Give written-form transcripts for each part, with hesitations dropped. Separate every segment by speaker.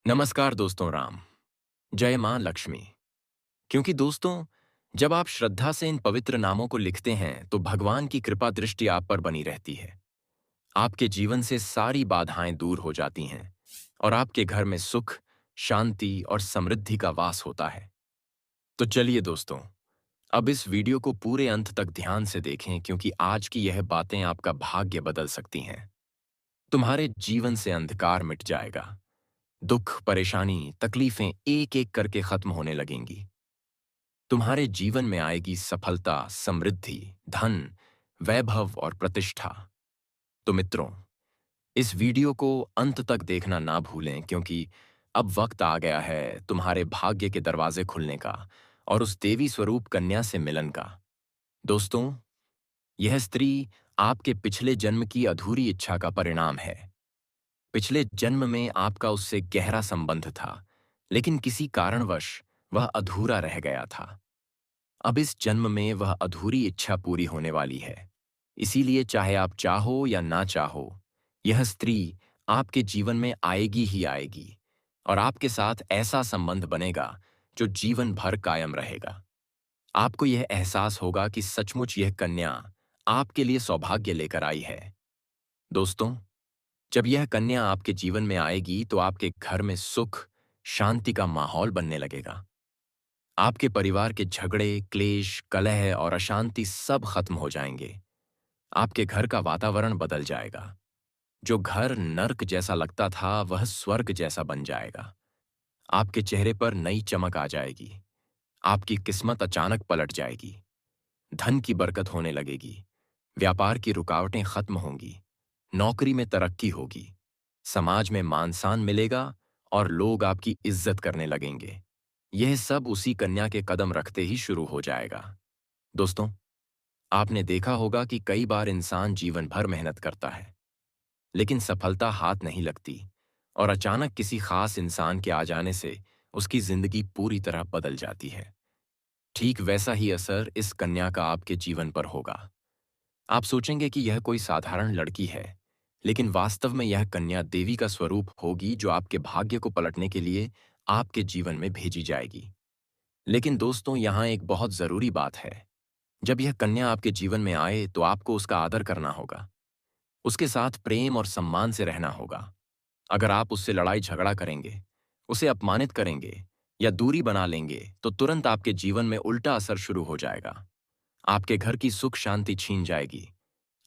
Speaker 1: नमस्कार दोस्तों राम। जय मां लक्ष्मी। क्योंकि दोस्तों, जब आप श्रद्धा से इन पवित्र नामों को लिखते हैं तो भगवान की कृपा दृष्टि आप पर बनी रहती है। आपके जीवन से सारी बाधाएं दूर हो जाती हैं और आपके घर में सुख, शांति और समृद्धि का वास होता है। तो चलिए दोस्तों, अब इस वीडियो को पूरे अंत तक ध्यान से देखें क्योंकि आज की यह बातें आपका भाग्य बदल सकती हैं। तुम्हारे जीवन से अंधकार मिट जाएगा। दुख, परेशानी, तकलीफें एक एक करके खत्म होने लगेंगी। तुम्हारे जीवन में आएगी सफलता, समृद्धि, धन, वैभव और प्रतिष्ठा। तो मित्रों, इस वीडियो को अंत तक देखना ना भूलें क्योंकि अब वक्त आ गया है तुम्हारे भाग्य के दरवाजे खुलने का और उस देवी स्वरूप कन्या से मिलन का। दोस्तों, यह स्त्री आपके पिछले जन्म की अधूरी इच्छा का परिणाम है। पिछले जन्म में आपका उससे गहरा संबंध था, लेकिन किसी कारणवश वह अधूरा रह गया था। अब इस जन्म में वह अधूरी इच्छा पूरी होने वाली है। इसीलिए चाहे आप चाहो या ना चाहो, यह स्त्री आपके जीवन में आएगी ही आएगी और आपके साथ ऐसा संबंध बनेगा जो जीवन भर कायम रहेगा। आपको यह एहसास होगा कि सचमुच यह कन्या आपके लिए सौभाग्य लेकर आई है। दोस्तों, जब यह कन्या आपके जीवन में आएगी तो आपके घर में सुख, शांति का माहौल बनने लगेगा। आपके परिवार के झगड़े, क्लेश, कलह और अशांति सब खत्म हो जाएंगे। आपके घर का वातावरण बदल जाएगा। जो घर नर्क जैसा लगता था वह स्वर्ग जैसा बन जाएगा। आपके चेहरे पर नई चमक आ जाएगी। आपकी किस्मत अचानक पलट जाएगी। धन की बरकत होने लगेगी। व्यापार की रुकावटें खत्म होंगी। नौकरी में तरक्की होगी। समाज में मान सम्मान मिलेगा और लोग आपकी इज्जत करने लगेंगे। यह सब उसी कन्या के कदम रखते ही शुरू हो जाएगा। दोस्तों, आपने देखा होगा कि कई बार इंसान जीवन भर मेहनत करता है, लेकिन सफलता हाथ नहीं लगती और अचानक किसी खास इंसान के आ जाने से उसकी जिंदगी पूरी तरह बदल जाती है। ठीक वैसा ही असर इस कन्या का आपके जीवन पर होगा। आप सोचेंगे कि यह कोई साधारण लड़की है, लेकिन वास्तव में यह कन्या देवी का स्वरूप होगी जो आपके भाग्य को पलटने के लिए आपके जीवन में भेजी जाएगी। लेकिन दोस्तों, यहाँ एक बहुत जरूरी बात है। जब यह कन्या आपके जीवन में आए तो आपको उसका आदर करना होगा। उसके साथ प्रेम और सम्मान से रहना होगा। अगर आप उससे लड़ाई झगड़ा करेंगे, उसे अपमानित करेंगे या दूरी बना लेंगे तो तुरंत आपके जीवन में उल्टा असर शुरू हो जाएगा। आपके घर की सुख शांति छीन जाएगी।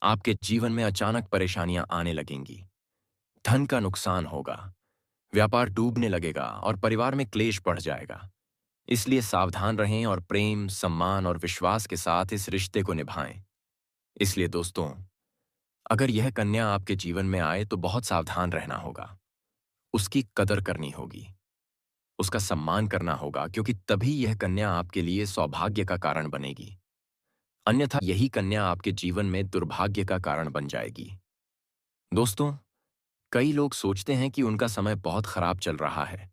Speaker 1: आपके जीवन में अचानक परेशानियां आने लगेंगी। धन का नुकसान होगा। व्यापार डूबने लगेगा और परिवार में क्लेश बढ़ जाएगा। इसलिए सावधान रहें और प्रेम, सम्मान और विश्वास के साथ इस रिश्ते को निभाएं। इसलिए दोस्तों, अगर यह कन्या आपके जीवन में आए तो बहुत सावधान रहना होगा। उसकी कदर करनी होगी। उसका सम्मान करना होगा क्योंकि तभी यह कन्या आपके लिए सौभाग्य का कारण बनेगी। अन्यथा यही कन्या आपके जीवन में दुर्भाग्य का कारण बन जाएगी। दोस्तों, कई लोग सोचते हैं कि उनका समय बहुत खराब चल रहा है।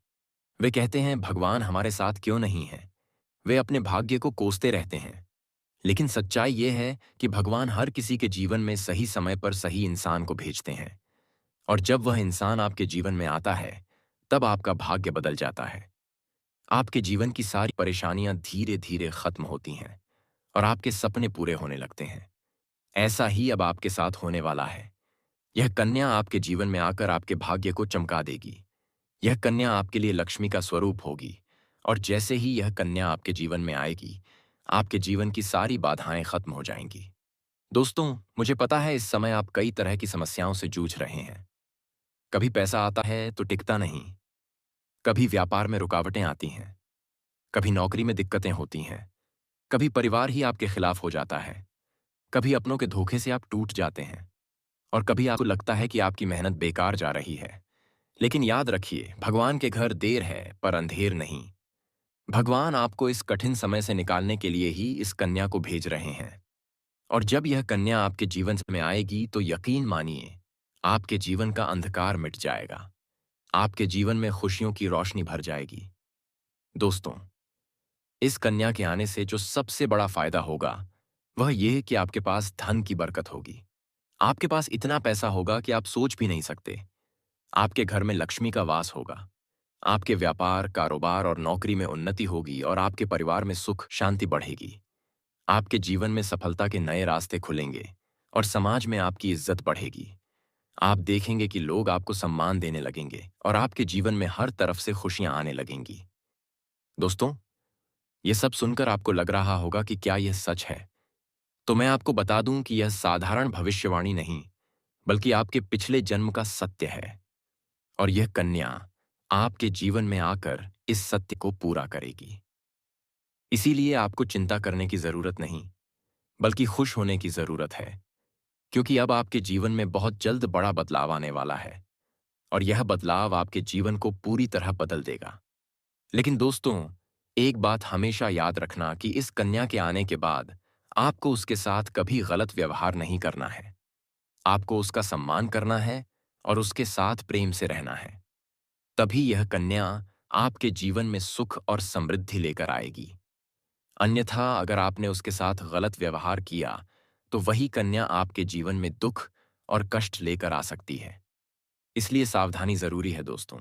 Speaker 1: वे कहते हैं भगवान हमारे साथ क्यों नहीं है। वे अपने भाग्य को कोसते रहते हैं। लेकिन सच्चाई यह है कि भगवान हर किसी के जीवन में सही समय पर सही इंसान को भेजते हैं और जब वह इंसान आपके जीवन में आता है तब आपका भाग्य बदल जाता है। आपके जीवन की सारी परेशानियां धीरे धीरे खत्म होती हैं और आपके सपने पूरे होने लगते हैं। ऐसा ही अब आपके साथ होने वाला है। यह कन्या आपके जीवन में आकर आपके भाग्य को चमका देगी। यह कन्या आपके लिए लक्ष्मी का स्वरूप होगी और जैसे ही यह कन्या आपके जीवन में आएगी, आपके जीवन की सारी बाधाएं खत्म हो जाएंगी। दोस्तों, मुझे पता है इस समय आप कई तरह की समस्याओं से जूझ रहे हैं। कभी पैसा आता है तो टिकता नहीं। कभी व्यापार में रुकावटें आती हैं। कभी नौकरी में दिक्कतें होती हैं। कभी परिवार ही आपके खिलाफ हो जाता है। कभी अपनों के धोखे से आप टूट जाते हैं और कभी आपको लगता है कि आपकी मेहनत बेकार जा रही है। लेकिन याद रखिए, भगवान के घर देर है पर अंधेर नहीं। भगवान आपको इस कठिन समय से निकालने के लिए ही इस कन्या को भेज रहे हैं। और जब यह कन्या आपके जीवन में आएगी तो यकीन मानिए, आपके जीवन का अंधकार मिट जाएगा। आपके जीवन में खुशियों की रोशनी भर जाएगी। दोस्तों, इस कन्या के आने से जो सबसे बड़ा फायदा होगा वह यह कि आपके पास धन की बरकत होगी। आपके पास इतना पैसा होगा कि आप सोच भी नहीं सकते। आपके घर में लक्ष्मी का वास होगा। आपके व्यापार, कारोबार और नौकरी में उन्नति होगी और आपके परिवार में सुख शांति बढ़ेगी। आपके जीवन में सफलता के नए रास्ते खुलेंगे और समाज में आपकी इज्जत बढ़ेगी। आप देखेंगे कि लोग आपको सम्मान देने लगेंगे और आपके जीवन में हर तरफ से खुशियां आने लगेंगी। दोस्तों, ये सब सुनकर आपको लग रहा होगा कि क्या यह सच है? तो मैं आपको बता दूं कि यह साधारण भविष्यवाणी नहीं, बल्कि आपके पिछले जन्म का सत्य है। और यह कन्या आपके जीवन में आकर इस सत्य को पूरा करेगी। इसीलिए आपको चिंता करने की जरूरत नहीं, बल्कि खुश होने की जरूरत है, क्योंकि अब आपके जीवन में बहुत जल्द बड़ा बदलाव आने वाला है और यह बदलाव आपके जीवन को पूरी तरह बदल देगा। लेकिन दोस्तों, एक बात हमेशा याद रखना कि इस कन्या के आने के बाद आपको उसके साथ कभी गलत व्यवहार नहीं करना है। आपको उसका सम्मान करना है और उसके साथ प्रेम से रहना है। तभी यह कन्या आपके जीवन में सुख और समृद्धि लेकर आएगी। अन्यथा अगर आपने उसके साथ गलत व्यवहार किया, तो वही कन्या आपके जीवन में दुख और कष्ट लेकर आ सकती है। इसलिए सावधानी जरूरी है दोस्तों।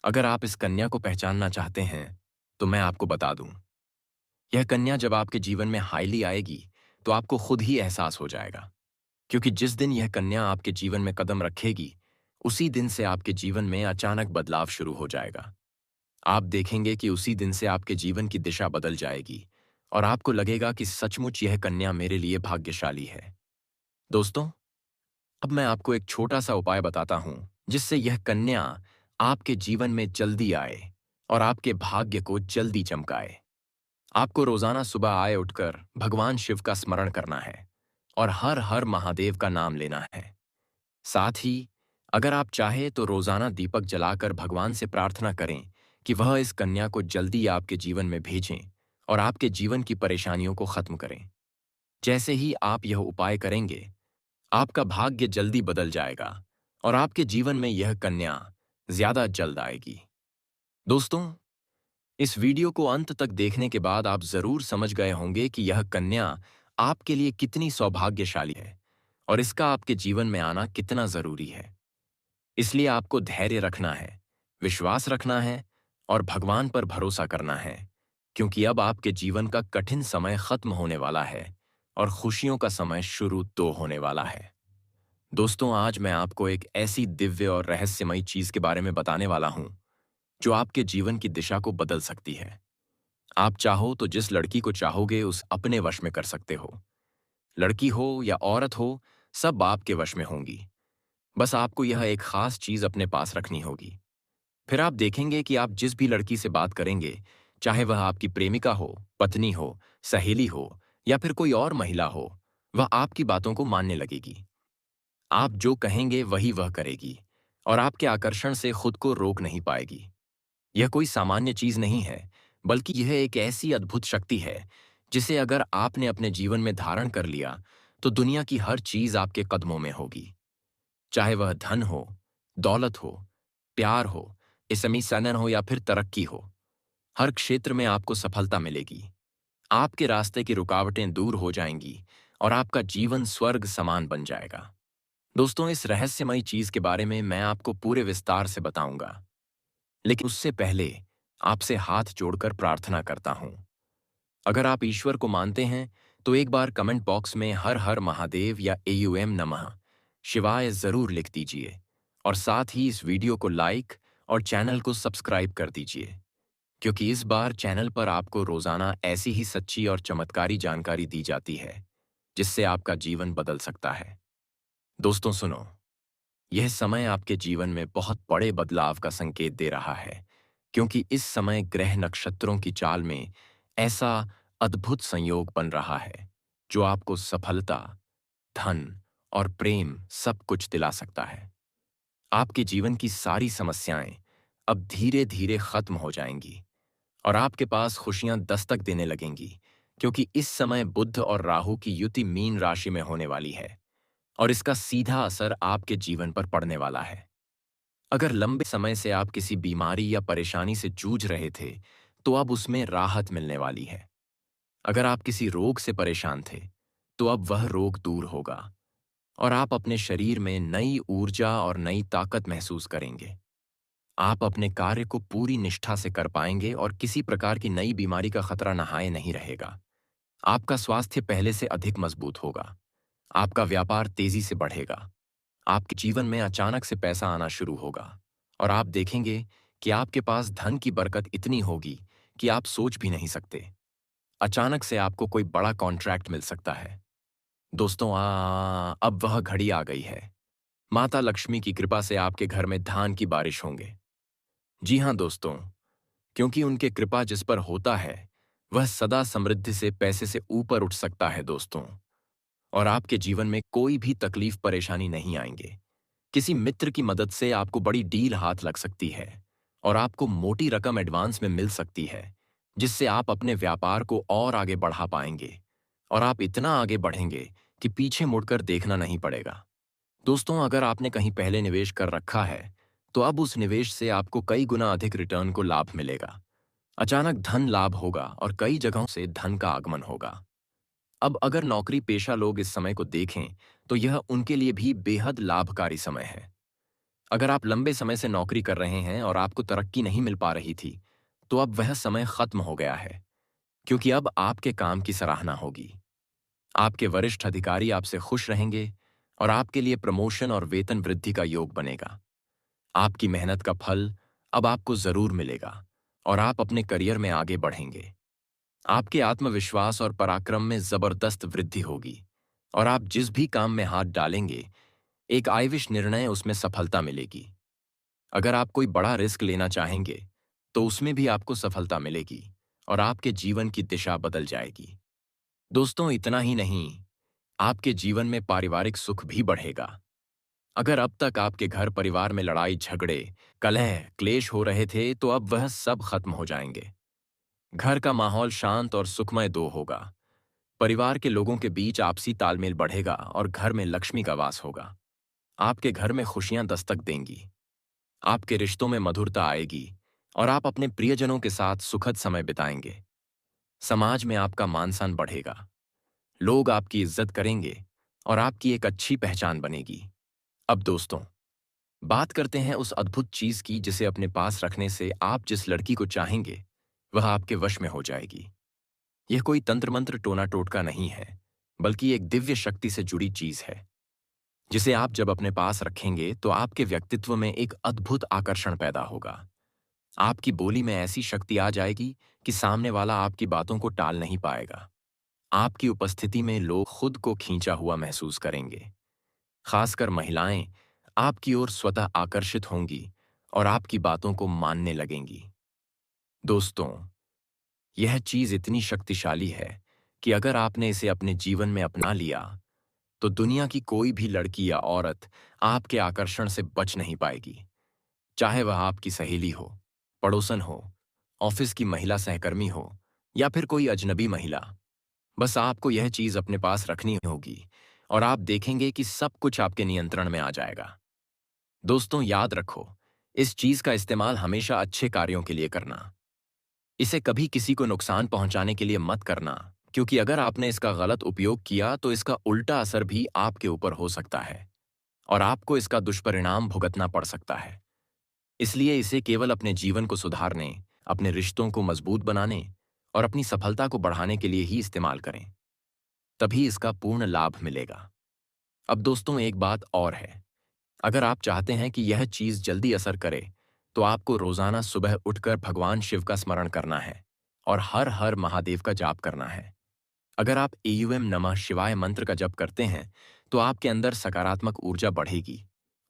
Speaker 1: अगर आप इस कन्या को पहचानना चाहते हैं, तो मैं आपको बता दूं, यह कन्या जब आपके जीवन में हाईली आएगी, तो आपको खुद ही एहसास हो जाएगा। क्योंकि जिस दिन यह कन्या आपके जीवन में कदम रखेगी, उसी दिन से आपके जीवन में अचानक बदलाव शुरू हो जाएगा। आप देखेंगे कि उसी दिन से आपके जीवन की दिशा बदल जाएगी और आपको लगेगा कि सचमुच यह कन्या मेरे लिए भाग्यशाली है। दोस्तों, अब मैं आपको एक छोटा सा उपाय बताता हूं, जिससे यह कन्या आपके जीवन में जल्दी आए और आपके भाग्य को जल्दी चमकाए। आपको रोजाना सुबह आए उठकर भगवान शिव का स्मरण करना है और हर हर महादेव का नाम लेना है। साथ ही अगर आप चाहे तो रोजाना दीपक जलाकर भगवान से प्रार्थना करें कि वह इस कन्या को जल्दी आपके जीवन में भेजें और आपके जीवन की परेशानियों को खत्म करें। जैसे ही आप यह उपाय करेंगे, आपका भाग्य जल्दी बदल जाएगा और आपके जीवन में यह कन्या ज्यादा जल्द आएगी। दोस्तों, इस वीडियो को अंत तक देखने के बाद आप जरूर समझ गए होंगे कि यह कन्या आपके लिए कितनी सौभाग्यशाली है और इसका आपके जीवन में आना कितना जरूरी है। इसलिए आपको धैर्य रखना है, विश्वास रखना है और भगवान पर भरोसा करना है, क्योंकि अब आपके जीवन का कठिन समय खत्म होने वाला है और खुशियों का समय शुरू तो होने वाला है। दोस्तों, आज मैं आपको एक ऐसी दिव्य और रहस्यमयी चीज के बारे में बताने वाला हूं, जो आपके जीवन की दिशा को बदल सकती है। आप चाहो तो जिस लड़की को चाहोगे उस अपने वश में कर सकते हो। लड़की हो या औरत हो, सब आपके वश में होंगी। बस आपको यह एक खास चीज अपने पास रखनी होगी। फिर आप देखेंगे कि आप जिस भी लड़की से बात करेंगे, चाहे वह आपकी प्रेमिका हो, पत्नी हो, सहेली हो या फिर कोई और महिला हो, वह आपकी बातों को मानने लगेगी। आप जो कहेंगे वही वह करेगी और आपके आकर्षण से खुद को रोक नहीं पाएगी। यह कोई सामान्य चीज नहीं है, बल्कि यह एक ऐसी अद्भुत शक्ति है जिसे अगर आपने अपने जीवन में धारण कर लिया, तो दुनिया की हर चीज आपके कदमों में होगी। चाहे वह धन हो, दौलत हो, प्यार हो, इसमी सनन हो या फिर तरक्की हो, हर क्षेत्र में आपको सफलता मिलेगी। आपके रास्ते की रुकावटें दूर हो जाएंगी और आपका जीवन स्वर्ग समान बन जाएगा। दोस्तों, इस रहस्यमयी चीज के बारे में मैं आपको पूरे विस्तार से बताऊंगा, लेकिन उससे पहले आपसे हाथ जोड़कर प्रार्थना करता हूं। अगर आप ईश्वर को मानते हैं, तो एक बार कमेंट बॉक्स में हर हर महादेव या एयूएम नमः शिवाय जरूर लिख दीजिए और साथ ही इस वीडियो को लाइक और चैनल को सब्सक्राइब कर दीजिए, क्योंकि इस बार चैनल पर आपको रोजाना ऐसी ही सच्ची और चमत्कारी जानकारी दी जाती है, जिससे आपका जीवन बदल सकता है। दोस्तों सुनो, यह समय आपके जीवन में बहुत बड़े बदलाव का संकेत दे रहा है, क्योंकि इस समय ग्रह नक्षत्रों की चाल में ऐसा अद्भुत संयोग बन रहा है, जो आपको सफलता, धन और प्रेम सब कुछ दिला सकता है। आपके जीवन की सारी समस्याएं अब धीरे धीरे खत्म हो जाएंगी और आपके पास खुशियां दस्तक देने लगेंगी, क्योंकि इस समय बुध और राहु की युति मीन राशि में होने वाली है और इसका सीधा असर आपके जीवन पर पड़ने वाला है। अगर लंबे समय से आप किसी बीमारी या परेशानी से जूझ रहे थे, तो अब उसमें राहत मिलने वाली है। अगर आप किसी रोग से परेशान थे, तो अब वह रोग दूर होगा और आप अपने शरीर में नई ऊर्जा और नई ताकत महसूस करेंगे। आप अपने कार्य को पूरी निष्ठा से कर पाएंगे और किसी प्रकार की नई बीमारी का खतरा नहाए नहीं रहेगा। आपका स्वास्थ्य पहले से अधिक मजबूत होगा। आपका व्यापार तेजी से बढ़ेगा। आपके जीवन में अचानक से पैसा आना शुरू होगा और आप देखेंगे कि आपके पास धन की बरकत इतनी होगी कि आप सोच भी नहीं सकते। अचानक से आपको कोई बड़ा कॉन्ट्रैक्ट मिल सकता है। दोस्तों, अब वह घड़ी आ गई है। माता लक्ष्मी की कृपा से आपके घर में धान की बारिश होंगे। जी हाँ दोस्तों, क्योंकि उनके कृपा जिस पर होता है वह सदा समृद्धि से पैसे से ऊपर उठ सकता है दोस्तों। और आपके जीवन में कोई भी तकलीफ परेशानी नहीं आएंगे। किसी मित्र की मदद से आपको बड़ी डील हाथ लग सकती है और आपको मोटी रकम एडवांस में मिल सकती है, जिससे आप अपने व्यापार को और आगे बढ़ा पाएंगे। और आप इतना आगे बढ़ेंगे कि पीछे मुड़कर देखना नहीं पड़ेगा। दोस्तों, अगर आपने कहीं पहले निवेश कर रखा है तो अब उस निवेश से आपको कई गुना अधिक रिटर्न को लाभ मिलेगा। अचानक धन लाभ होगा और कई जगहों से धन का आगमन होगा। अब अगर नौकरी पेशा लोग इस समय को देखें तो यह उनके लिए भी बेहद लाभकारी समय है। अगर आप लंबे समय से नौकरी कर रहे हैं और आपको तरक्की नहीं मिल पा रही थी, तो अब वह समय खत्म हो गया है, क्योंकि अब आपके काम की सराहना होगी। आपके वरिष्ठ अधिकारी आपसे खुश रहेंगे और आपके लिए प्रमोशन और वेतन वृद्धि का योग बनेगा। आपकी मेहनत का फल अब आपको जरूर मिलेगा और आप अपने करियर में आगे बढ़ेंगे। आपके आत्मविश्वास और पराक्रम में जबरदस्त वृद्धि होगी और आप जिस भी काम में हाथ डालेंगे, एक आयविश निर्णय उसमें सफलता मिलेगी। अगर आप कोई बड़ा रिस्क लेना चाहेंगे तो उसमें भी आपको सफलता मिलेगी और आपके जीवन की दिशा बदल जाएगी। दोस्तों, इतना ही नहीं, आपके जीवन में पारिवारिक सुख भी बढ़ेगा। अगर अब तक आपके घर परिवार में लड़ाई झगड़े, कलह क्लेश हो रहे थे तो अब वह सब खत्म हो जाएंगे। घर का माहौल शांत और सुखमय दो होगा। परिवार के लोगों के बीच आपसी तालमेल बढ़ेगा और घर में लक्ष्मी का वास होगा। आपके घर में खुशियां दस्तक देंगी। आपके रिश्तों में मधुरता आएगी और आप अपने प्रियजनों के साथ सुखद समय बिताएंगे। समाज में आपका मान सम्मान बढ़ेगा। लोग आपकी इज्जत करेंगे और आपकी एक अच्छी पहचान बनेगी। अब दोस्तों, बात करते हैं उस अद्भुत चीज की जिसे अपने पास रखने से आप जिस लड़की को चाहेंगे वह आपके वश में हो जाएगी। यह कोई तंत्र मंत्र टोना टोटका नहीं है, बल्कि एक दिव्य शक्ति से जुड़ी चीज है, जिसे आप जब अपने पास रखेंगे तो आपके व्यक्तित्व में एक अद्भुत आकर्षण पैदा होगा। आपकी बोली में ऐसी शक्ति आ जाएगी कि सामने वाला आपकी बातों को टाल नहीं पाएगा। आपकी उपस्थिति में लोग खुद को खींचा हुआ महसूस करेंगे। खासकर महिलाएं आपकी ओर स्वतः आकर्षित होंगी और आपकी बातों को मानने लगेंगी। दोस्तों, यह चीज इतनी शक्तिशाली है कि अगर आपने इसे अपने जीवन में अपना लिया तो दुनिया की कोई भी लड़की या औरत आपके आकर्षण से बच नहीं पाएगी। चाहे वह आपकी सहेली हो, पड़ोसन हो, ऑफिस की महिला सहकर्मी हो या फिर कोई अजनबी महिला। बस आपको यह चीज अपने पास रखनी होगी और आप देखेंगे कि सब कुछ आपके नियंत्रण में आ जाएगा। दोस्तों, याद रखो, इस चीज का इस्तेमाल हमेशा अच्छे कार्यों के लिए करना। इसे कभी किसी को नुकसान पहुंचाने के लिए मत करना, क्योंकि अगर आपने इसका गलत उपयोग किया तो इसका उल्टा असर भी आपके ऊपर हो सकता है और आपको इसका दुष्परिणाम भुगतना पड़ सकता है। इसलिए इसे केवल अपने जीवन को सुधारने, अपने रिश्तों को मजबूत बनाने और अपनी सफलता को बढ़ाने के लिए ही इस्तेमाल करें। तभी इसका पूर्ण लाभ मिलेगा। अब दोस्तों, एक बात और है। अगर आप चाहते हैं कि यह चीज जल्दी असर करे तो आपको रोजाना सुबह उठकर भगवान शिव का स्मरण करना है और हर हर महादेव का जाप करना है। अगर आप एयूएम नमः शिवाय मंत्र का जप करते हैं तो आपके अंदर सकारात्मक ऊर्जा बढ़ेगी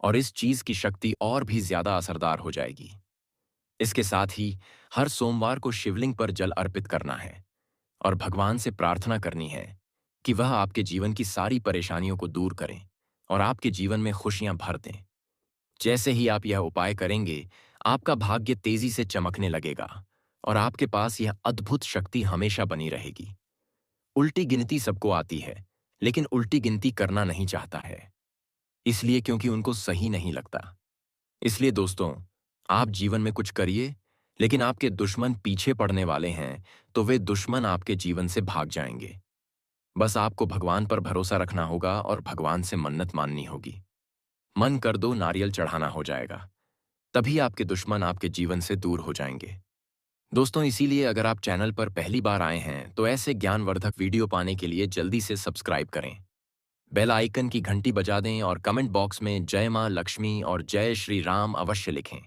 Speaker 1: और इस चीज की शक्ति और भी ज्यादा असरदार हो जाएगी। इसके साथ ही हर सोमवार को शिवलिंग पर जल अर्पित करना है और भगवान से प्रार्थना करनी है कि वह आपके जीवन की सारी परेशानियों को दूर करें और आपके जीवन में खुशियां भर दें। जैसे ही आप यह उपाय करेंगे, आपका भाग्य तेजी से चमकने लगेगा और आपके पास यह अद्भुत शक्ति हमेशा बनी रहेगी। उल्टी गिनती सबको आती है, लेकिन उल्टी गिनती करना नहीं चाहता है, इसलिए क्योंकि उनको सही नहीं लगता। इसलिए दोस्तों, आप जीवन में कुछ करिए, लेकिन आपके दुश्मन पीछे पड़ने वाले हैं तो वे दुश्मन आपके जीवन से भाग जाएंगे। बस आपको भगवान पर भरोसा रखना होगा और भगवान से मन्नत माननी होगी। मन कर दो, नारियल चढ़ाना हो जाएगा। तभी आपके दुश्मन आपके जीवन से दूर हो जाएंगे। दोस्तों, इसीलिए अगर आप चैनल पर पहली बार आए हैं तो ऐसे ज्ञानवर्धक वीडियो पाने के लिए जल्दी से सब्सक्राइब करें, बेल आइकन की घंटी बजा दें और कमेंट बॉक्स में जय मां लक्ष्मी और जय श्री राम अवश्य लिखें।